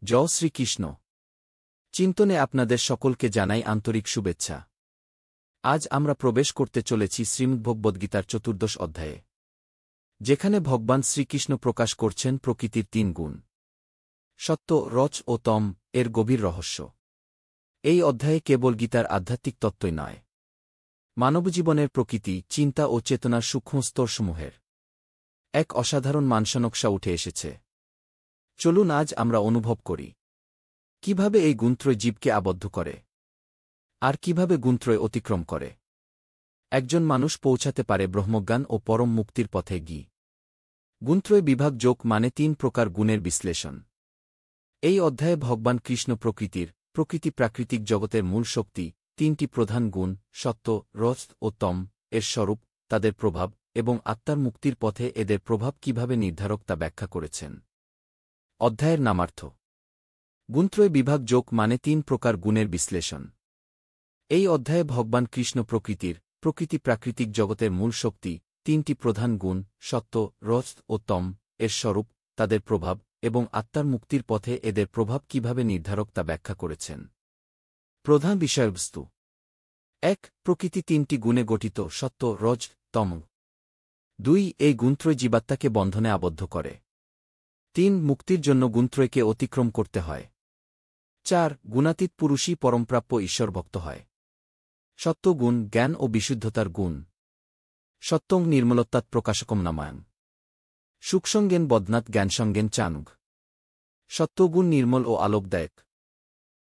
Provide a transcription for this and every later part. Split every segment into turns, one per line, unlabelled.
জয় শ্রীকৃষ্ণ। চিন্তনে আপনাদের সকলকে জানাই আন্তরিক শুভেচ্ছা। আজ আমরা প্রবেশ করতে চলেছি শ্রীমদ্ভগবদ্গীতার ১৪শ অধ্যায়ে, যেখানে ভগবান শ্রীকৃষ্ণ প্রকাশ করছেন প্রকৃতির ৩ গুণ, সত্য, রজ ও তম এর গভীর রহস্য। এই অধ্যায়ে কেবল গীতার আধ্যাত্মিক তত্ত্বই নয়, মানবজীবনের প্রকৃতি, চিন্তা ও চেতনার সূক্ষ্ম স্তরসমূহের এক অসাধারণ মানসনকশা উঠে এসেছে। চলুন আজ আমরা অনুভব করি কিভাবে এই গুণত্রয় জীবকে আবদ্ধ করে, আর কিভাবে গুণত্রয় অতিক্রম করে একজন মানুষ পৌঁছাতে পারে ব্রহ্মজ্ঞান ও পরম মুক্তির পথে। গুণত্রয় বিভাগ যোগ মানে ৩ প্রকার গুণের বিশ্লেষণ। এই অধ্যায়ে ভগবান কৃষ্ণ প্রকৃতি প্রাকৃতিক জগতের মূল শক্তি, ৩টি প্রধান গুণ সত্য, রজ ও তম এর স্বরূপ, তাদের প্রভাব এবং আত্মার মুক্তির পথে এদের প্রভাব কিভাবে নির্ধারক তা ব্যাখ্যা করেছেন। অধ্যায়ের নামার্থ। গুণত্রয় বিভাগ যোগ মানে ৩ প্রকার গুণের বিশ্লেষণ। এই অধ্যায়ে ভগবান কৃষ্ণ প্রকৃতি প্রাকৃতিক জগতের মূল শক্তি, ৩টি প্রধান গুণ সত্য, রজ ও তম এর স্বরূপ, তাদের প্রভাব এবং আত্মার মুক্তির পথে এদের প্রভাব কিভাবে নির্ধারক তা ব্যাখ্যা করেছেন। প্রধান বিষয়বস্তু: ১. প্রকৃতি ৩টি গুণে গঠিত, সত্য, রজ, তম। ২. এই গুণত্রয় জীবাত্মাকে বন্ধনে আবদ্ধ করে। ৩. মুক্তির জন্য গুণত্রয়কে অতিক্রম করতে হয়। ৪. গুণাতীত পুরুষই পরমপ্রাপ্য ঈশ্বরভক্ত হয়। সত্যগুণ জ্ঞান ও বিশুদ্ধতার গুণ। সত্যং নির্মলত্বাৎ প্রকাশকম নামায়ং। সুখসঙ্গেন বদনাৎ জ্ঞানসঙ্গেন চানুগ। সত্যগুণ নির্মল ও আলোকদায়ক।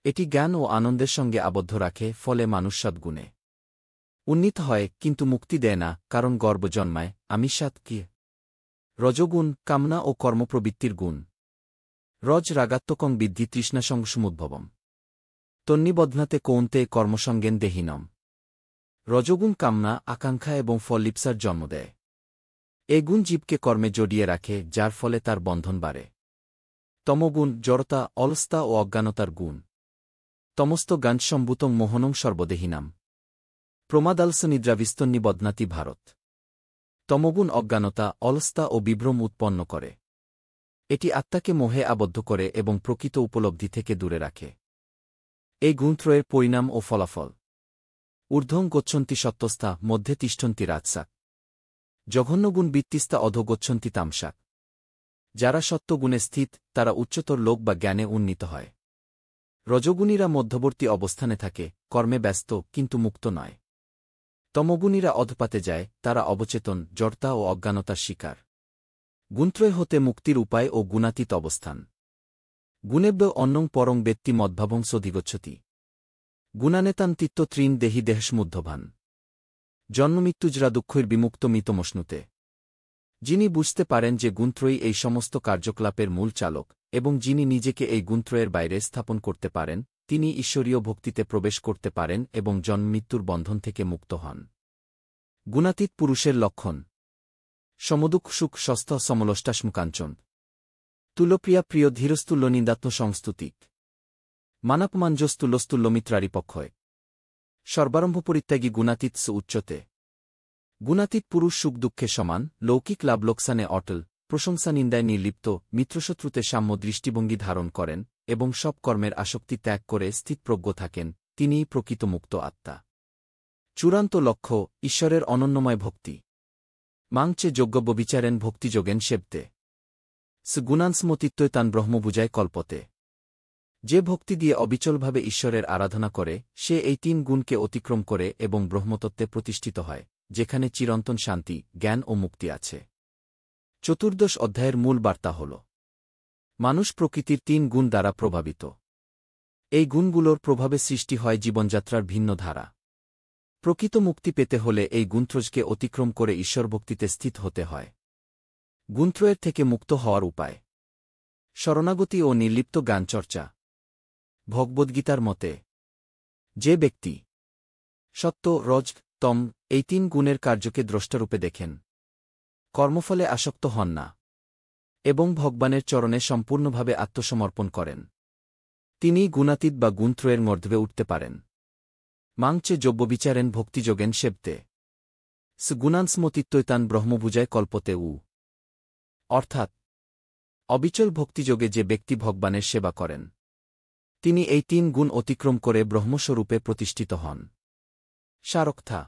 এটি জ্ঞান ও আনন্দের সঙ্গে আবদ্ধ রাখে, ফলে মানুষ সদ্গুণে উন্নীত হয়, কিন্তু মুক্তি দেয় না, কারণ গর্ব জন্মায়। আমি কি রজগুণ কামনা ও কর্মপ্রবৃত্তির গুণ। রজ রাগাত্মকং বিদ্ধি তৃষ্ণাসংসমুদ্ভবম। তন্নিবধ্নাতে কৌন্তে কর্মসঙ্গেন দেহিনম। রজগুণ কামনা, আকাঙ্ক্ষা এবং ফললিপ্সার জন্ম দেয়। এ গুণ জীবকে কর্মে জড়িয়ে রাখে, যার ফলে তার বন্ধন বাড়ে। তমগুণ জড়তা, অলস্তা ও অজ্ঞানতার গুণ। তমস্ত গাঞ্চম্ভূতং মোহনং সর্বদেহিনাম। প্রমাদালসনিদ্রাবিস্তন্নিবধ্নাতি ভারত। তমগুণ অজ্ঞানতা, অলস্তা ও বিভ্রম উৎপন্ন করে। এটি আত্মাকে মোহে আবদ্ধ করে এবং প্রকৃত উপলব্ধি থেকে দূরে রাখে। এই গুণত্রয়ের পরিণাম ও ফলাফল: ঊর্ধ্বং গচ্ছন্তি সত্যস্থা, মধ্যে তিষ্ঠন্তি রাজসাক। জঘন্যগুণ বৃত্তিস্তা অধো গচ্ছন্তি তামসাক। যারা সত্যগুণে স্থিত, তারা উচ্চতর লোক বা জ্ঞানে উন্নীত হয়। রজগুণীরা মধ্যবর্তী অবস্থানে থাকে, কর্মে ব্যস্ত কিন্তু মুক্ত নয়। তমগুণীরা অধপাতে যায়, তারা অবচেতন, জড়তা ও অজ্ঞানতার শিকার। গুণত্রয় হতে মুক্তির উপায় ও গুণাতীত অবস্থান: গুণেব্য অন্নং পরং ব্যক্তি মদ্ভাবং সধিগচ্ছতি। গুণানেতান্তিত্ব ত্রিন দেহি দেহসমুদ্ধভান। জন্মমৃত্যুজরা দুঃখৈর বিমুক্ত মিতমশ্নুতে। যিনি বুঝতে পারেন যে গুণত্রয়ী এই সমস্ত কার্যকলাপের মূল চালক, এবং যিনি নিজেকে এই গুণত্রয়ের বাইরে স্থাপন করতে পারেন, তিনি ঈশ্বরীয় ভক্তিতে প্রবেশ করতে পারেন এবং জন্মমৃত্যুর বন্ধন থেকে মুক্ত হন। গুণাতীত পুরুষের লক্ষণ: সমদুঃখ সুখ স্বস্থ সমলষ্টাশ্মকাঞ্চন। তুলপ্রিয়া প্রিয় ধীরস্তুল্যনিন্দাত্ম সংস্তুতিক। মানাপমাঞ্জস্তুল্যস্তুল্যমিত্রারিপক্ষয়। সর্বারম্ভ পরিত্যাগী গুণাতীত উচ্চতে। গুণাতীত পুরুষ সুখ দুঃখে সমান, লৌকিক লাভলোকসানে অটল, প্রশংসা নিন্দায় নির্লিপ্ত, মিত্রশত্রুতে সাম্য দৃষ্টিভঙ্গি ধারণ করেন এবং সব কর্মের আসক্তি ত্যাগ করে স্থিতপ্রজ্ঞ থাকেন, তিনিই প্রকৃত মুক্ত আত্মা। চূড়ান্ত লক্ষ্য: ঈশ্বরের অনন্যময় ভক্তি। মাংচে যোগ্যব্য বিচারেন ভক্তিযোগেন সেবতে। স গুণান্সমতিত্বয় তান ব্রহ্মভুজায় কল্পতে। যে ভক্তি দিয়ে অবিচলভাবে ঈশ্বরের আরাধনা করে, সে এই ৩ গুণকে অতিক্রম করে এবং ব্রহ্মতত্ত্বে প্রতিষ্ঠিত হয়, যেখানে চিরন্তন শান্তি, জ্ঞান ও মুক্তি আছে। ১৪শ অধ্যায়ের মূল বার্তা হল: মানুষ প্রকৃতির ৩ গুণ দ্বারা প্রভাবিত। এই গুণগুলোর প্রভাবে সৃষ্টি হয় জীবনযাত্রার ভিন্ন ধারা। প্রকৃত মুক্তি পেতে হলে এই গুণত্রয়কে অতিক্রম করে ঈশ্বরভক্তিতে স্থিত হতে হয়। গুণত্রয়ের থেকে মুক্ত হওয়ার উপায়: শরণাগতি ও নির্লিপ্ত জ্ঞানচর্চা। ভগবদ্গীতার মতে, যে ব্যক্তি সত্য, রজ, তম এই ৩ গুণের কার্যকে দ্রষ্টারূপে দেখেন, কর্মফলে আসক্ত হন না এবং ভগবানের চরণে সম্পূর্ণভাবে আত্মসমর্পণ করেন, তিনি গুণাতীত বা গুণত্রয়ের মর্ধ্বে উঠতে পারেন। মাংচে যোগ্যবিচারেন ভক্তিযোগেন সেবতে। স গুণান্সমতিত্বয় তান ব্রহ্মভুজায় কল্পতে। অর্থাৎ অবিচল ভক্তিযোগে যে ব্যক্তি ভগবানের সেবা করেন তিনি এই 3 গুণ অতিক্রম করে ব্রহ্মস্বরূপে প্রতিষ্ঠিত হন। সারকথা: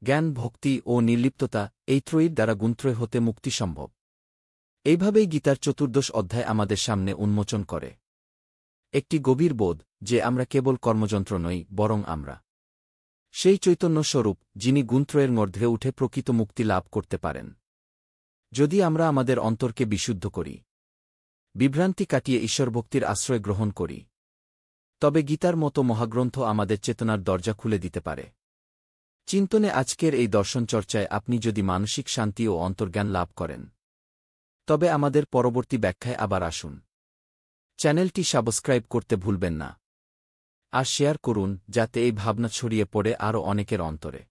জ্ঞান, ভক্তি ও নির্লিপ্ততা এই ত্রয়ীর দ্বারা গুণত্রয় হতে মুক্তি সম্ভব। এইভাবেই গীতার 14 অধ্যায় আমাদের সামনে উন্মোচন করে একটি গভীর বোধ যে আমরা কেবল কর্মযন্ত্র নই, বরং আমরা সেই চৈতন্যস্বরূপ যিনি গুণত্রয়ের মধ্যে উঠে প্রকৃত মুক্তি লাভ করতে পারেন। যদি আমরা আমাদের অন্তরকে বিশুদ্ধ করি, বিভ্রান্তি কাটিয়ে ঈশ্বরভক্তির আশ্রয় গ্রহণ করি, তবে গীতার মতো মহাগ্রন্থ আমাদের চেতনার দরজা খুলে দিতে পারে। চিন্তনে আজকের এই দর্শন চর্চায় আপনি যদি মানসিক শান্তি ও অন্তর্জ্ঞান লাভ করেন, তবে আমাদের পরবর্তী ব্যাখ্যায় আবার আসুন। চ্যানেলটি সাবস্ক্রাইব করতে ভুলবেন না, আর শেয়ার করুন যাতে এই ভাবনা ছড়িয়ে পড়ে আরও অনেকের অন্তরে।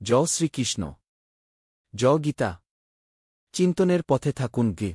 জয় শ্রীকৃষ্ণ, জয় গীতা। চিন্তনের পথে থাকুন গে।